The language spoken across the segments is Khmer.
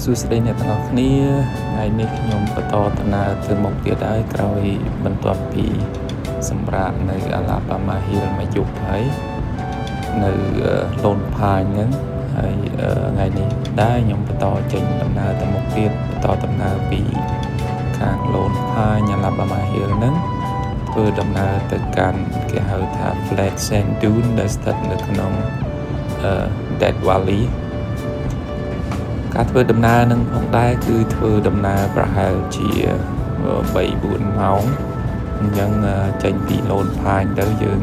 សួស្តីអ្នកទាំងអស់គ្នាថ្ងៃនេះខ្ញុំបន្តដំណើរទៅមុខទៀតហើយក្រោយបន្ទាប់ពីសម្រាប់នៅ Alabama Hill មួយយប់ហើយនៅ Lone Pine ហ្នឹងហើយថ្ងៃនេះដែរខ្ញុំបន្តចេញដំណើរទៅមុខទៀតបន្តដំណើរពីខាង Lone Pine Alabama Hill ហ្នឹងធ្វើដំណើរទៅកាន់គេហៅថា Flat Sand Dune ដែលស្ថិតនៅក្នុងDeath Valleyការធ្វើដំណើរនឹងផងដែរគឺធ្វើដំណើរប្រហែលជា3-4 ម៉ោងអញ្ចឹងចេញពី Lone Pine ទៅយើង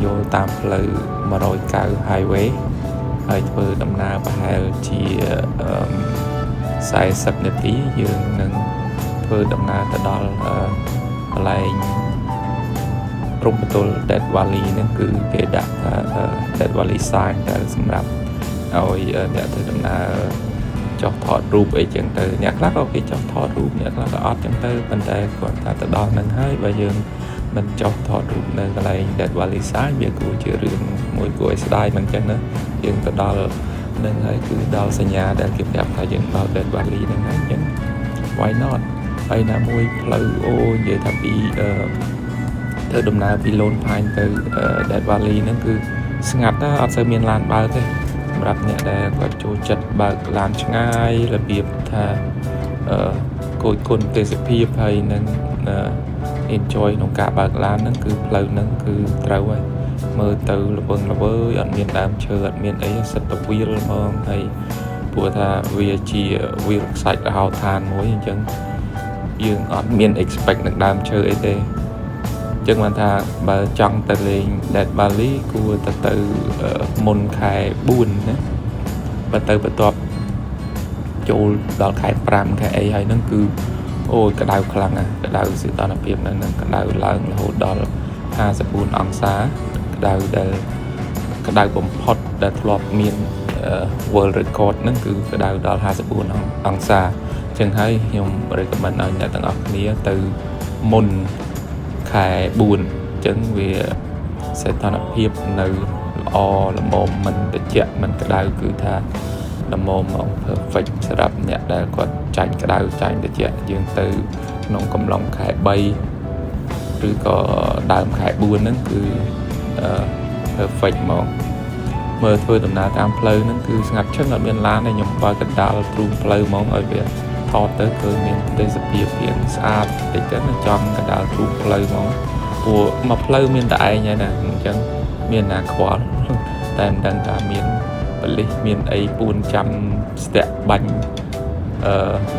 យកតាមផ្លូវ109 Highway ហើយធ្វើដំណើរប្រហែលជា40 នាទីយើងនឹងធ្វើដំណើរទៅដល់កន្លែងព្រំប្រទល់ Death Valley ហ្នឹងគឺគេដាក់ថា Death Valley Sign តែសម្រាប់ឲ្យអ្នកធ្វើដំណើរចុះថតរូបអីចឹងទៅអ្នកខ្លះក៏គេចុះថតរូបអ្នកខ្លះក៏អត់ចឹងទៅប៉ុន្តែគាត់ថាទៅដល់ហ្នឹងហើយបើយើងមិនចុះថតរូបនៅកន្លែង Death Valley Sign វាគួរជារឿងមួយគួរឲ្យស្ដាយមិនចឹងណាយើងទៅដល់ហ្នឹងហើយគឺដល់សញ្ញាដែលគេប្រាប់ថាយើងដល់ Death Valley ហ្នឹងហើយចឹង why not ហើយណាមួយផ្លូវអូនិយាយថាពីធ្វើដំណើរពី Lone Pine ទៅ Death Valley ហ្នឹងគឺស្ងាត់ណាស់អត់សូវមានឡានបើកទេសម្រាប់អ្នកដែលគាត់ចូលចិត្តបើកឡានឆ្ងាយរបៀបថាគយគន់ទេសភាពហើយនឹង enjoy ក្នុងការបើកឡានហ្នឹងគឺផ្លូវហ្នឹងគឺត្រូវហើយមើលទៅល្វឹងល្វើយអត់មានដើមឈើអត់មានអីសិតតែវាលហ្មងហើយព្រោះថាវាជាវាលខ្សាច់រហោឋានមួយអញ្ចឹងយើងអត់មាន expect នឹងដើមឈើអីទេចឹងបានថាបើចង់ទៅលេង Death Valley គួរទៅមុនខែ4ណាបើទៅបន្ទាប់ចូលដល់ខែ5ខែអីហើយហ្នឹងគឺអូយក្តៅខ្លាំងណាស់ក្តៅសីតុណ្ហភាពនៅហ្នឹងក្តៅឡើងរហូតដល់54អង្សាក្តៅដែលក្តៅបំផុតដែលធ្លាប់មានworld record ហ្នឹងគឺក្តៅដល់54អង្សាចឹងហើយខ្ញុំ recommend ឲ្យអ្នកទាំងអស់គ្នាទៅមុនខែ4អញ្ចឹងវាសីតុណ្ហភាពនៅល្អល្មមមិនត្រជាក់មិនក្តៅគឺថាល្មមមក perfect សម្រាប់អ្នកដែលគាត់ចាញ់ក្តៅចាញ់ត្រជាក់យើងទៅក្នុងកំឡុងខែ3ឬក៏ដើមខែ4ហ្នឹងគឺ perfect មកមើលធ្វើដំណើរតាមផ្លូវហ្នឹងគឺស្ងាត់ឈឹងអត់មានឡានទេខ្ញុំបើកកណ្ដាលទ្រូងផ្លូវមកឲ្យវាថតទៅគឺមានទេសភាពរៀងស្អាតតិចទៅចំកណ្ដាលទ្រូងផ្លូវមកព្រោះមកផ្លូវមានតែឯងហើយណាអញ្ចឹងមានណាខ្វល់តែមិនដឹងថាមានបលិសមានអីពួនចាំស្ទាក់បាញ់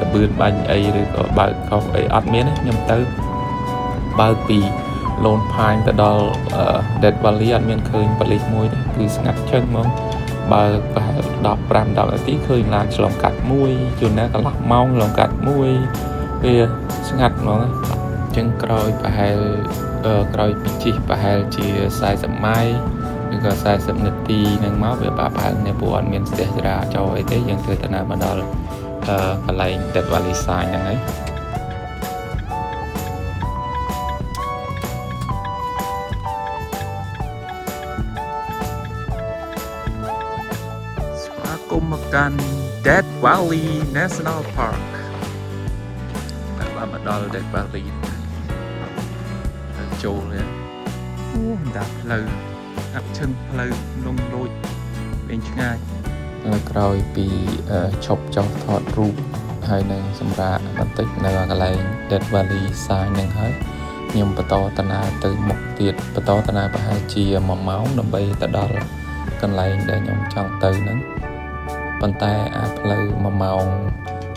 លបឿនបាញ់អីឬក៏បើកខុសអីអត់មានទេខ្ញុំទៅបើកពី Lone Pine ទៅដល់ Death Valley អត់មានឃើញបលិសមួយទេគឺស្ងាត់ឈឹងហ្មងបើប្រហែល15-10នាទីឃើញឡានឆ្លងកាត់មួយជួនណាកន្លះម៉ោងឆ្លងកាត់មួយវាស្ងាត់ហ្មងអញ្ចឹងក្រោយប្រហែលក្រោយពីជិះប្រហែលជា40ម៉ៃឬក៏40នាទីហ្នឹងមកវាប្រហែលនេះព្រោះអត់មានស្ទះចរាចរណ៍អីទេយើងធ្វើដំណើរមកដល់កន្លែង Death Valley Sign ហ្នឹងហើយគុំមកកាន់ Death Valley National Park បានមកដល់ Death Valley ចូលនេះអូដាក់ផ្លូវអាប់ឈឹងផ្លូវលងលួចវិញឆ្ងាយក្រោយពីឈប់ចុះថតរូបហើយនឹងសម្រាប់បន្តិចនៅកន្លែង Death Valley Sign ហ្នឹងហើយខ្ញុំបន្តដំណើរទៅមុខទៀតបន្តដំណើរប្រហែលជា1ម៉ោងដើម្បីទៅដល់កន្លែងដែលខ្ញុំចង់ទៅហ្នឹងប៉ុន្តែអាផ្លូវ1ម៉ោង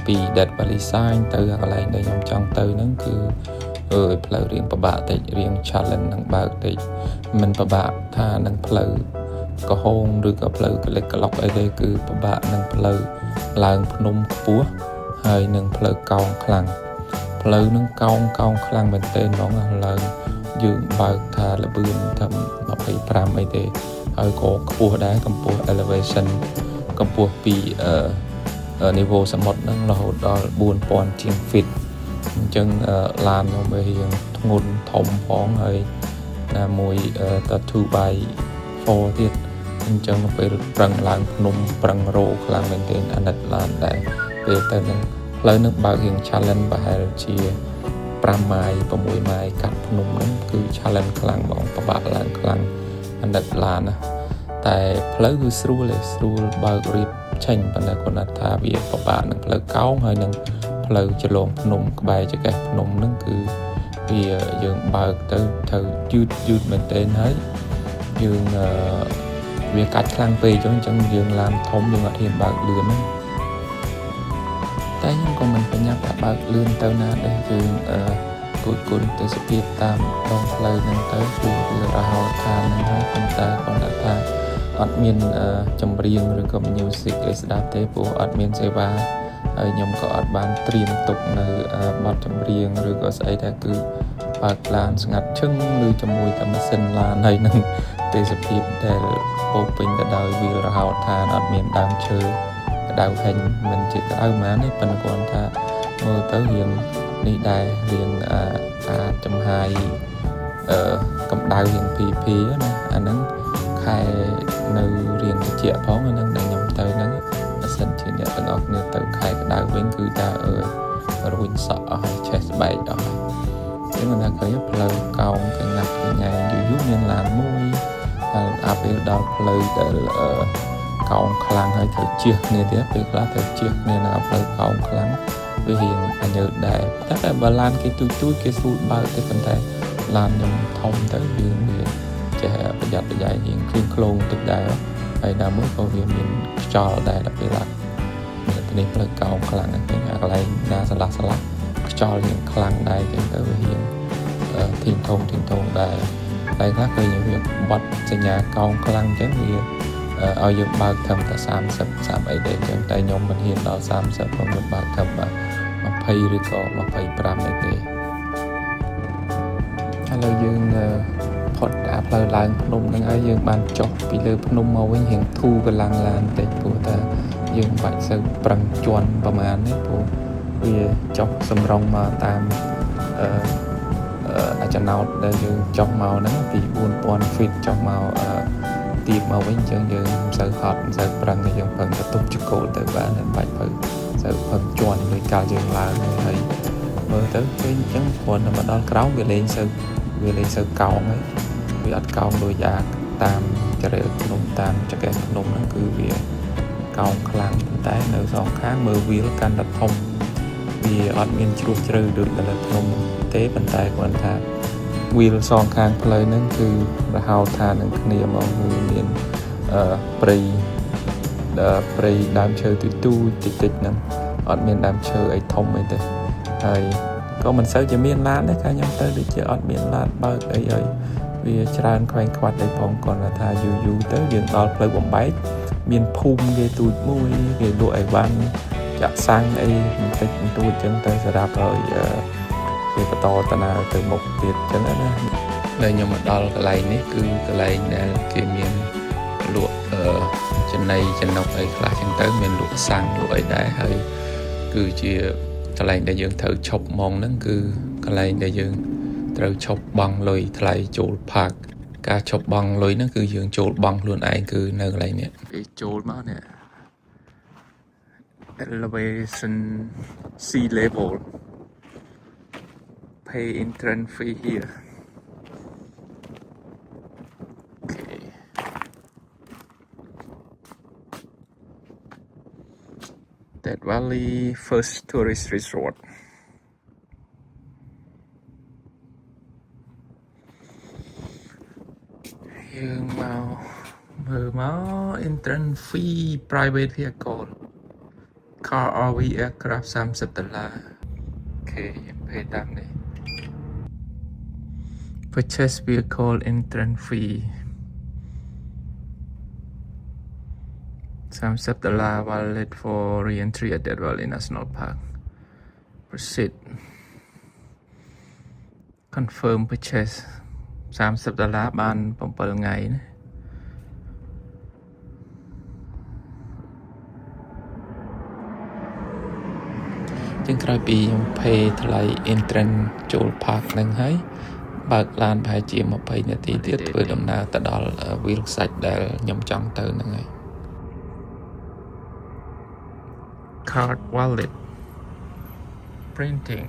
ពី Death Valley Sign ទៅកន្លែងដែលខ្ញុំចង់ទៅហ្នឹងគឺផ្លូវរៀងពិបាកតិចរៀង challenge នឹងបើកតិចមិនពិបាកថានឹងផ្លូវកំហូងឬក៏ផ្លូវកលិចក្លុកអីទេគឺពិបាកនឹងផ្លូវឡើងភ្នំខ្ពស់ហើយនឹងផ្លូវកោងខ្លាំងផ្លូវនឹងកោងខ្លាំងមែនទែនហ្មងឡើងយើងបើកថាល្បឿនថា25អីទេហើយក៏ខ្ពស់ដែរកម្ពស់ elevation កម្ពស់ពីniveau សមុទ្រហ្នឹងរហូតដល់4000ជាង feet អញ្ចឹងឡានខ្ញុំវារៀងធ្ងន់ធំផងហើយណាមួយ2x4 ទៀតអញ្ចឹងពេលប្រឹងឡើងភ្នំប្រឹងរោខ្លាំងមែនទែនអាណិតឡានដែរ ពេលទៅនឹងផ្លូវនឹងបើករៀង challenge ប្រហែលជា5ម៉ាយ6ម៉ាយកាត់ភ្នំហ្នឹងគឺ challenge ខ្លាំងបងពិបាកឡើងខ្លាំងអាណិតឡានណាតែផ្លូវគឺស្រួលបើករៀបចេញប៉ុន្តែគាត់ថាវាពិបាកនឹងផ្លូវកោងហើយនឹងផ្លូវឆ្លងភ្នំក្បែរចកេះភ្នំហ្នឹងគឺវាយើងបើកទៅត្រូវយឺតមែនទែនហើយយើងវាកាច់ខ្លាំងពេកអញ្ចឹងយើងឡានធំយើងអត់ហ៊ានបើកលឿនហ្នឹងតែខ្ញុំក៏មិនប្រញាប់ថាបើកលឿនទៅណាដែរយើងគុណទេសភាពតាមដងផ្លូវហ្នឹងទៅគឺវារហូតថាហ្នឹងហើយប៉ុន្តែគាត់ថាអត់មានចម្រៀងឬក៏ music ឲ្យស្ដាប់ទេព្រោះអត់មានសេវាហើយខ្ញុំក៏អត់បានត្រៀមទុកនៅបទចម្រៀងឬក៏ស្អីដែរគឺបើកឡានស្ងាត់ឈឹងឬជាមួយតែម៉ាស៊ីនឡានហើយនឹងទេសភាពដែលពោពេញទៅដោយវាលរហោឋានអត់មានដើមឈើក្តៅហិញមិនជាក្តៅហ្មងទេប៉ុន្តែគាត់ថាមើលទៅរៀងនេះដែររៀងការចំហាយកម្ដៅរៀងភីណាអាហ្នឹងខែនៅរៀងត្រជាក់ផងអាហ្នឹងដែលខ្ញុំទៅហ្នឹងបើសិនជាអ្នកទាំងអស់គ្នាទៅខែក្តៅវិញគឺថារួញសក់អស់ហើយឆេះស្បែកអស់ហើយចឹងថាឃើញផ្លូវកោងទាំងណាស់ទាំងញ៉ៃយូរមានឡានមួយហើយអាពេលដល់ផ្លូវដែលកោងខ្លាំងហើយត្រូវជៀសគ្នាទៀតពេលខ្លះត្រូវជៀសគ្នានៅផ្លូវកោងខ្លាំងវារៀងអញើតដែរតែបើឡានគេទូចគេស្រួលបើកទេប៉ុន្តែឡានខ្ញុំធំទៅយើងវាចេះប្រយ័ត្នប្រយែងរៀងឃ្លងទឹកដែរហើយដល់មួយក៏វាមានខ្យល់ដែរដល់ពេលឡាននេះផ្លូវកោងខ្លាំងហ្នឹងអាកន្លែងណាស្លាស់ខ្យល់រៀងខ្លាំងដែរចឹងទៅវារៀងធីងធំដែរតែខ្លះគឺយើងបត់សញ្ញាកោងខ្លាំងចឹងវាឲ្យយើងបើកត្រឹមតែ30អីដែរចឹងតែខ្ញុំមិនហ៊ានដល់30ខ្ញុំបើកត្រឹម20ឬក៏25អីទេឥឡូវយើងផុតអាផ្លូវឡើងភ្នំហ្នឹងហើយយើងបានចុះពីលើភ្នំមកវិញរៀងធូរកម្លាំងឡានបន្តិចព្រោះថាយើងបាច់សូវប្រឹងជន់ប្រហែលនេះព្រោះវាចុះសម្រុងមកតាមចំណោតដែលយើងចុះមកហ្នឹងពី 4000 feet ចុះមកទៀបមកវិញអញ្ចឹងយើងមិនសូវហត់មិនសូវប្រឹងទេយើងប្រឹងទៅទប់ចកូលទៅបានមិនបាច់ទៅសូវប្រឹងជន់ដោយកាលយើងឡើងហើយមើលទៅពេលអញ្ចឹងគ្រាន់តែមកដល់ក្រោមវាលេងសូវកោងហើយវាអត់កោងដូចយ៉ាងតាមចរិយាភ្នំតាមចកេះភ្នំហ្នឹងគឺវាកោងខ្លាំងតែនៅសងខាងមើលវាលកាន់តែធំវាអត់មានជ្រុះជ្រៅដូចនៅលើភ្នំទេប៉ុន្តែគាត់ថាវាលសងខាងផ្លូវហ្នឹងគឺរហោថានឹងគ្នាមកគឺមានព្រៃដើមឈើតិចហ្នឹងអត់មានដើមឈើអីធំអីទេហើយក៏មិនសូវជាមានឡានដែរខ្ញុំទៅដូចជាអត់មានឡានបើកអីហើយវាច្រើនខ្វែងខ្វាត់អីផងគាត់ថាយូរទៅយើងដល់ផ្លូវបំបែកមានភូមិគេទូចមួយគេលក់អីវ៉ាន់ចាក់សាំងអីបន្តិចបន្តួចចឹងទៅសម្រាប់ឲ្យវាបន្តដំណើរទៅមុខទៀតចឹងណាដែលខ្ញុំមកដល់កន្លែងនេះគឺកន្លែងដែលគេមានលក់ចំណីចំណុកអីខ្លះចឹងទៅមានលក់សាំងលក់អីដែរហើយគឺជាកន្លែងដែលយើងត្រូវឈប់ម៉ោងហ្នឹងគឺកន្លែងដែលយើងត្រូវឈប់បង់លុយថ្លៃចូលផាកការឈប់បង់លុយហ្នឹងគឺយើងចូលបង់ខ្លួនឯងគឺនៅកន្លែងនេះពេលចូលមកនេះ elevation sea level pay entrance fee here okay Death Valley first tourist resortយើងមកមើលមក entrance fee private vehicle car RV aircraft $30 អូខេយើងពេតាមនេះ purchase vehicle entrance fee $30 valid for re-entry at Death Valley National Park proceed confirm purchase $30 បាន7ថ្ងៃណាជាងក្រោយពីខ្ញុំ pay ថ្លៃ entrance ចូល park ហ្នឹងហើយបើកឡានប្រហែលជា20នាទីទៀតធ្វើដំណើរទៅដល់វាលខ្សាច់ដែលខ្ញុំចង់ទៅហ្នឹងហើយ card wallet printing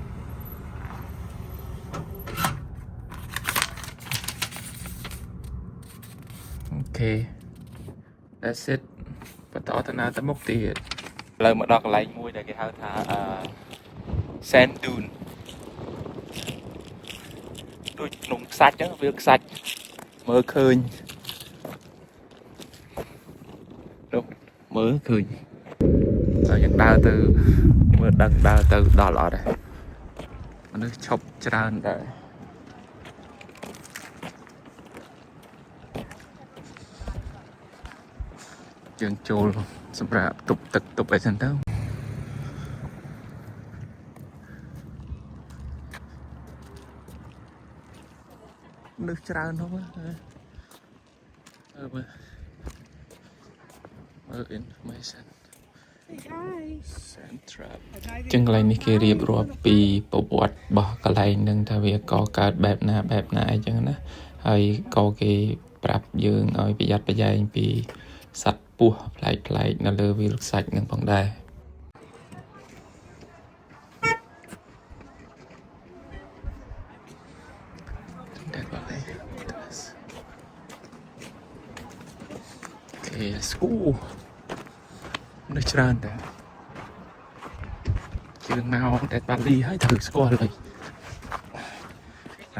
okay that's it បន្តទៅណាទៅមុខទៀតឥឡូវមកដល់កន្លែងមួយដែលគេហៅថា sand dune ដូចក្នុងខ្សាច់ហ្នឹងវាខ្សាច់មើលឃើញនោះមើលឃើញហើយយើងដើរទៅមើលដឹងដើរទៅដល់អត់ដែរមនុស្សឈប់ច្រើនដែរយើងចូលសម្រាប់ទប់ទឹកទប់អីចឹងទៅមនុស្សច្រើនហ្នឹងមើលinformation Central ចឹងកន្លែងនេះគេរៀបរាប់ពីប្រវត្តិរបស់កន្លែងហ្នឹងថាវាកកើតបែបណាអីចឹងណាហើយក៏គេប្រាប់យើងឲ្យប្រយ័ត្នប្រយែងពីសត្វពស់ប្លែកនៅលើវាលខ្សាច់ហ្នឹងផងដែរLet's go នៅច្រើនដែរយើងមកតែប៉ាលីហើយត្រូវស្គាល់ហើយ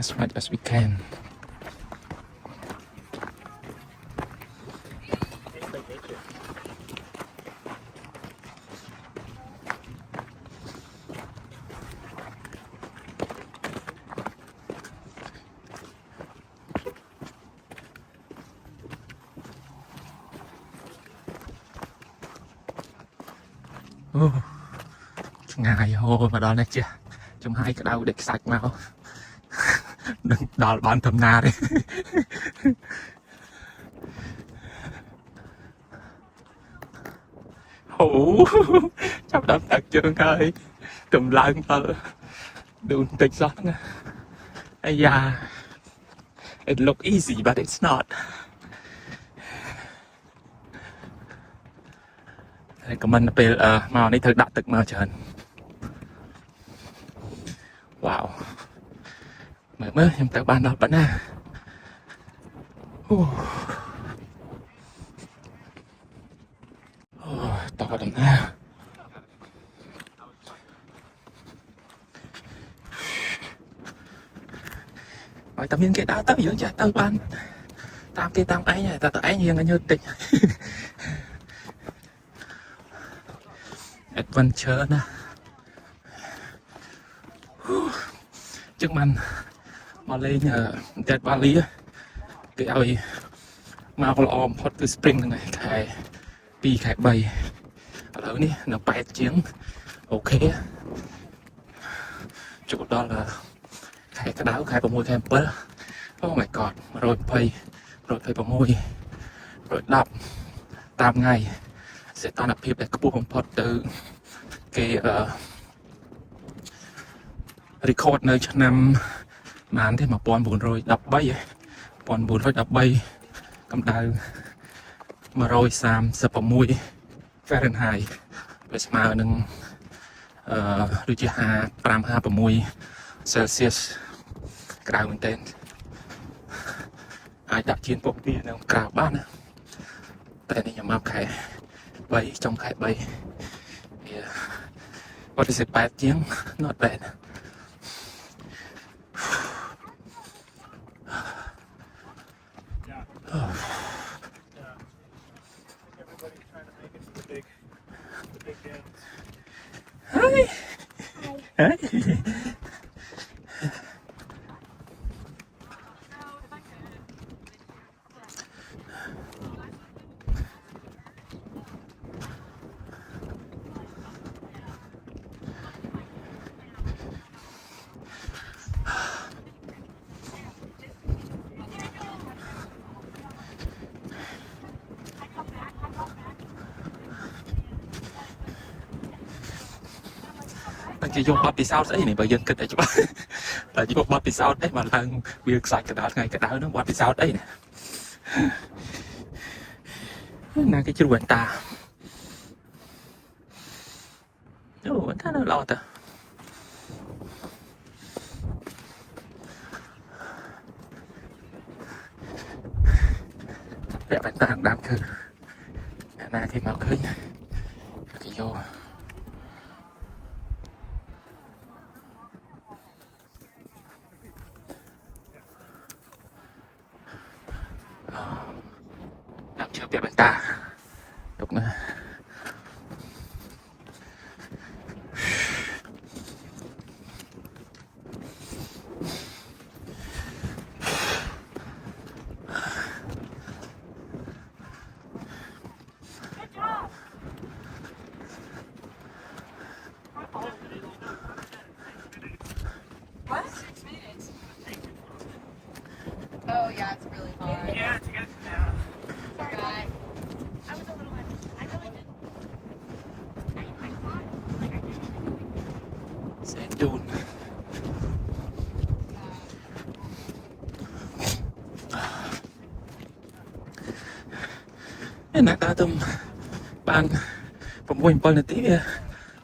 as much as we can អូឆ្ងាយហូរមកដល់នេះចេះចំហាយក្តៅដេកខ្សាច់មកនឹងដល់បានដំណើរទេអូចាប់ដល់ទឹកជើងហើយកំឡើងដល់ឌូនតិចសោះហ្នឹងអាយ៉ា it look easy but it's not ហើយក៏មិនពេលមកនេះត្រូវដាក់ទឹកមកច្រើនវ៉ាវមើលខ្ញុំទៅបានដល់ប៉ុណ្ណាអូតោះដំណើរហើយតែមានគេដើរទៅយើងចេះទៅបានតាមគេតាមឯងតែឯងយើងញើសតិចadventure ណាចឹងបានមកលេងDeath Valley គេឲ្យមកល្អបំផុតគឺ spring ហ្នឹងឯងខែ2ខែ3ឥឡូវនេះនៅ8ជាងអូខេចូលដល់ខែក្តៅខែ6ខែ7 Oh my god 120 126 110តាមថ្ងៃសីតុណ្ហភាពដែលខ្ពស់បំផុតទៅគេ record នៅឆ្នាំប៉ុន្មានទេ1913 កម្ដៅ136 Fahrenheit វាស្មើនឹងដូចជា55-56 Celsius ក្តៅមែនទែនអាចដាក់ជៀនពុកពីនៅក្រៅបានណាតែនេះខ្ញុំមកខែ3ចុងខែ3 What is it 8ជាង not bad Hi. Hi. Cái vô bắp thì sao đấy này bởi dân kịch này chú bác là vô bắp thì sao đấy mà lần việc sạch cái đó ngày cái đó nó bắp thì sao đấy này nè cái chú ta Ồ, vẫn nó lo ta. Vẽ bánh tàng đám khơi. Này thì màu khơi. Thì vô. Đám chưa vẽ bánh tàng. Đúng rồi. What? 6 minutes. Oh yeah, it's really hard. Yeah, it's good. Yeah. Sorry, bye. I was a little. I really did. I thought like I did. Sẽ đun. Nãy ta tụm ban 6-7 នាទីវា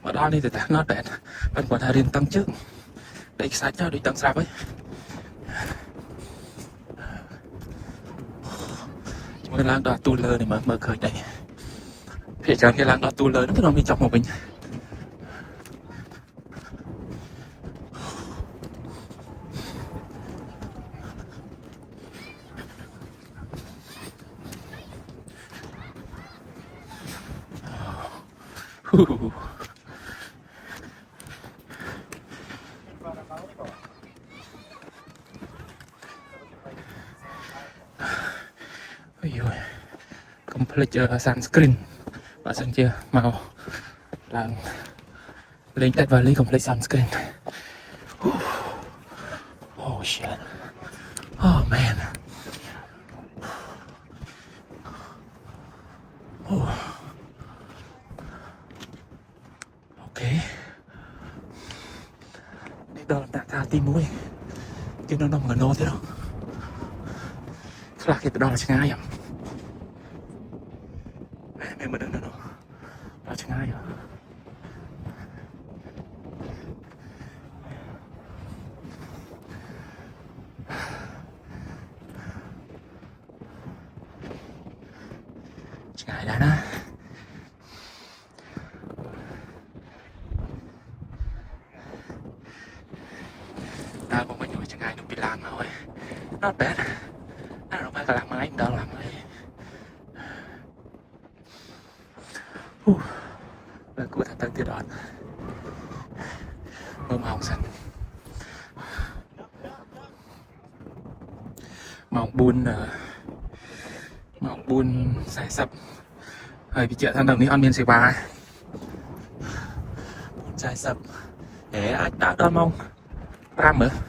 មកដល់នេះទៅតាnot bad បានគាត់ថារៀនតឹងជើងតែខ្សាច់ដូចតឹងស្រាប់ហើយជាមួយឡើងដល់ទូលើនេះមើលឃើញដែរភាគច្រើនគេឡើងដល់ទូលើនោះក៏មានចប់មកវិញអីយកុំភ្លេច sunscreen បើសិនជាមកឡើងលេង Death Valley កុំភ្លេច sunscreen Oh shit Oh man Oh Okay នេះដល់តាកាទី1ជាងនៅក្នុងកណោទៀតខ្លះគេទៅដល់ឆ្ងាយមែនមើលនៅនោះដល់ឆ្ងាយឆ្ងាយដែរណាដើរមកវិញឆ្ងាយនោះពីឡានមកហើយ not bad ណារកមកកន្លះម៉ាយដល់ឡានហើយបើគួរថាទៅទៀតអត់មើលម៉ោងសិនម៉ោង 4:40 ហើយវិជ្ជាថានៅនេះអត់មានសេវា 4:40 អាចដើរដល់ម៉ោង 5 មើល 5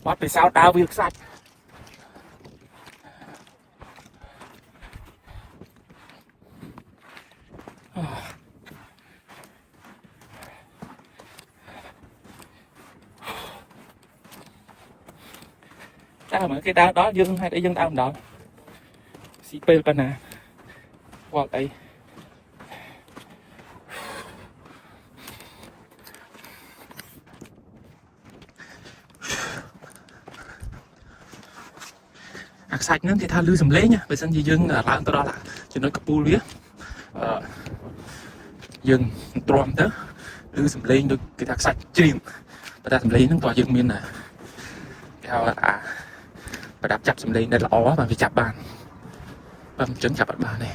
បាត់ពិសោធន៍ដើរវាលខ្សាច់ដើរមើលគេដើរដល់យើងហេតុអីយើងដើរមិនដល់ស៊ីពេលប៉ុណ្ណាវល់អីអាខ្សាច់ហ្នឹងគេថាលឺសំឡេងបើសិនជាយើងឡើងទៅដល់ចំណុចកពូលវាយើងទ្រាំទៅលឺសំឡេងដូចគេថាខ្សាច់ជ្រៀងប៉ុន្តែសំឡេងហ្នឹងតើយើងមានគេហៅប្រដាប់ចាប់សំឡេងដែលល្អបាទវាចាប់បានបើមិនចឹងចាប់អត់បានទេ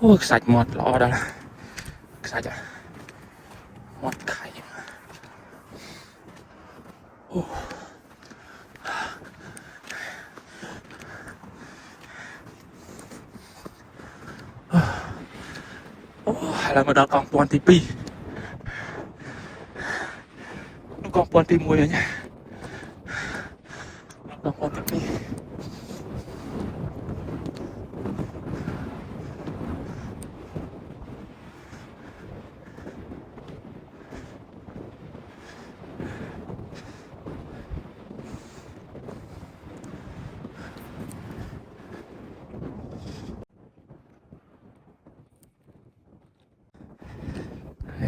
អូខ្សាច់មាត់ល្អដល់ខ្សាច់មាត់ខៃអូឥឡូវមកដល់កងពាន់ទី 2 នោះកងពាន់ទី 1 វិញកងពាន់ទី 2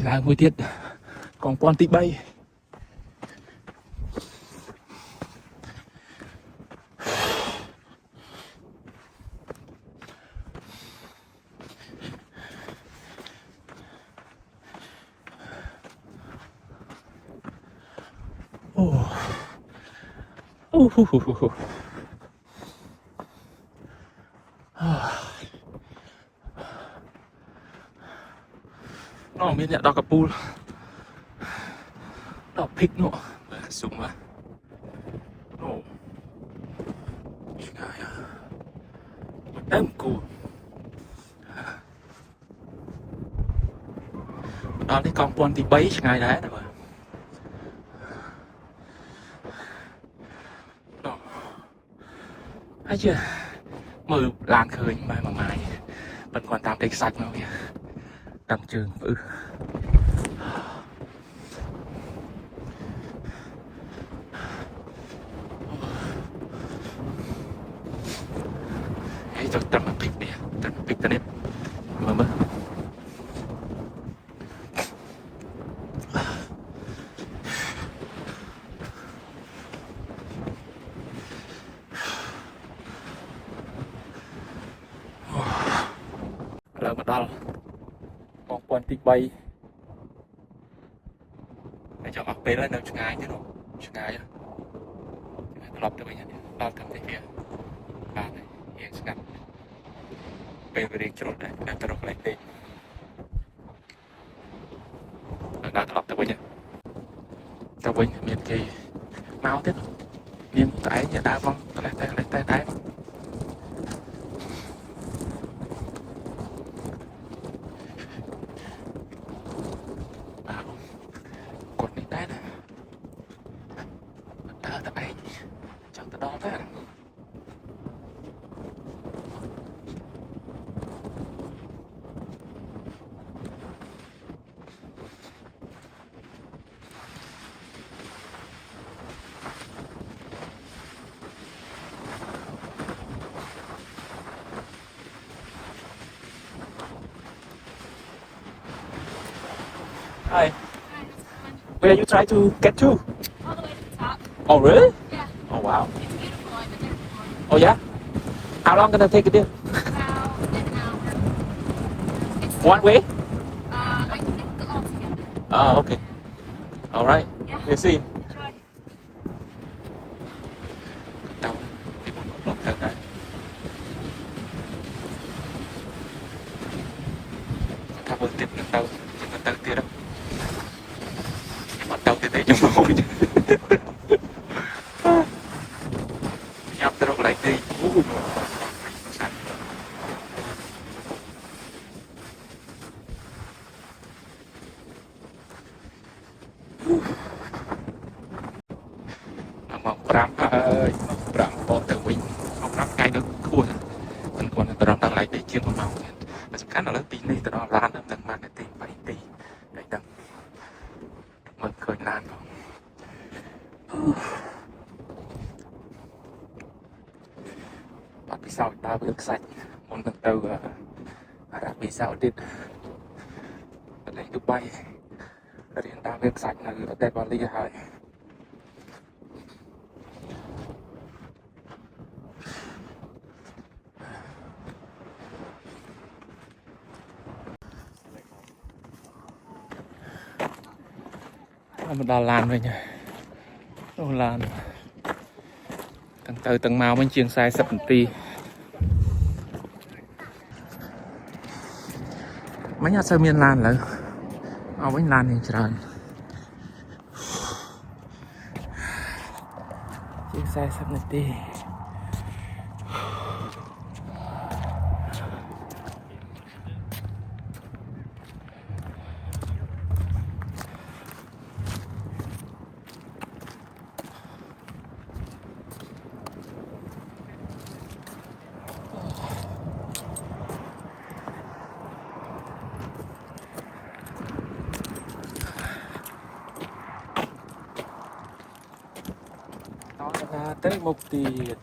ឡើងមួយទៀតកងពាន់ទី3អូហ៊ូហ៊ូហ៊ូអូមានអ្នកដល់កពូលដល់ភិកនោះសុំមកអូឆ្ងាយដើមគូដល់នេះកងពាន់ទី3ឆ្ងាយដែរណាបាទហើយជឿមើលឡានឃើញម៉ែមួយម៉ាយប៉ុន្តែគាត់តាមតែខ្សាច់មកវាតាមជើងផ្អឺហើយទៅត្រឹមពីនេះត្រឹមពីនេះមើលលើមកដល់កងពាន់ទី3ហើយចង់អស់ពេលហើយនៅឆ្ងាយទៀតឆ្ងាយត្រឡប់ទៅវិញដល់តាមទីវាបាទរៀងស្ងាត់ពេលវារៀងជ្រុលដែរតែទៅរកកន្លែងទេដល់ត្រឡប់ទៅវិញមានគេមកទៀតមានតែឯងដើរមកតែដែរគាត់នេះដែរណាដើរតែឯងចង់ទៅដល់ទៅHi. Where you try to get to? All the way to the top. Oh really? Yeah. Oh wow. It's beautiful. I've been there before. Oh yeah? How long gonna take it there? About an hour. It's One way? I think all together. Oh okay. Alright. Yeah. We'll see. Enjoy. Đâu? Đi một lần thật đấy. Thao vượt tiếp lần đầu. Chỉ lần đầu tiên đâu. Bắt đầu từ đây trong môi. Nhập tới đâu lại đi. Sẵn. Mong Pram ơi, mong Pram bỏ từ mình. Mong Pram ngay được thua. Mình còn từ đó lại đi chiếm một màu. Và sắp khá là lớn tí này từ đó lan tầng mang cái tiền 7 tỷ. Đây tầng. Mình khởi lan không. Bắt bị sao ta với ức sạch. Một lần từ đã bị sao đi. Ở đây Dubai. Ở đây ta với ức sạch là ở đây Bali hỏi. Mình đào lan rồi nha. Đào lan. Tầng từ tầng màu bên chiên sai sập tì. Mấy nhà sơ miên lan lại. Bánh lan thì trời. Chiên sai sập tì. Tới một tiền